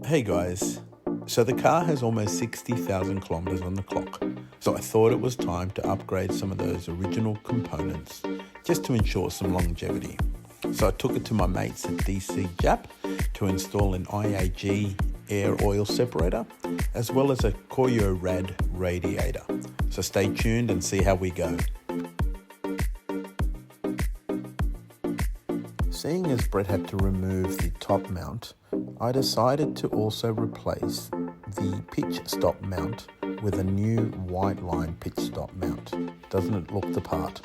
Hey guys, so the car has almost 60,000 kilometers on the clock, so I thought it was time to upgrade some of those original components just to ensure some longevity. So I took it to my mates at DC Jap to install an IAG air oil separator as well as a Koyorad Radiator. So stay tuned and see how we go. Seeing as Brett had to remove the top mount, I decided to also replace the pitch stop mount with a new white line pitch stop mount. Doesn't it look the part?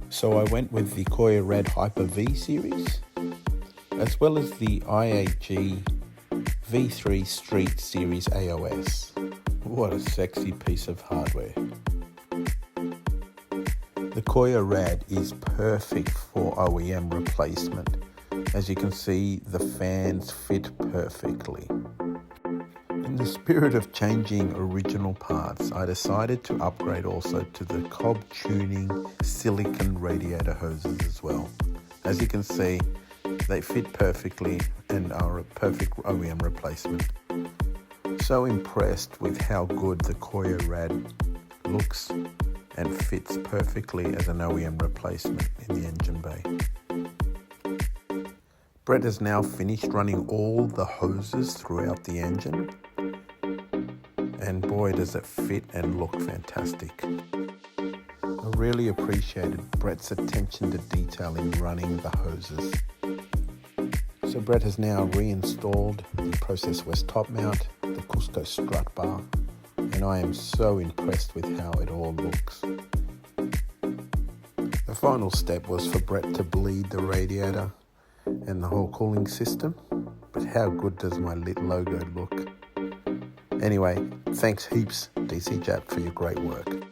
So I went with the Koyorad Hyper V series, as well as the IAG V3 Street Series AOS. What a sexy piece of hardware. The Koyorad is perfect for OEM replacement. As you can see, the fans fit perfectly. In the spirit of changing original parts, I decided to upgrade also to the Cobb tuning silicone radiator hoses as well. As you can see, they fit perfectly and are a perfect OEM replacement. So impressed with how good the Koyorad looks and fits perfectly as an OEM replacement in the engine bay. Brett has now finished running all the hoses throughout the engine, and boy does it fit and look fantastic. I really appreciated Brett's attention to detail in running the hoses. So Brett has now reinstalled the Process West top mount, the Cusco strut bar, and I am so impressed with how it all looks. The final step was for Brett to bleed the radiator and the whole cooling system, but how good does my lit logo look? Anyway, thanks heaps DC Jap for your great work.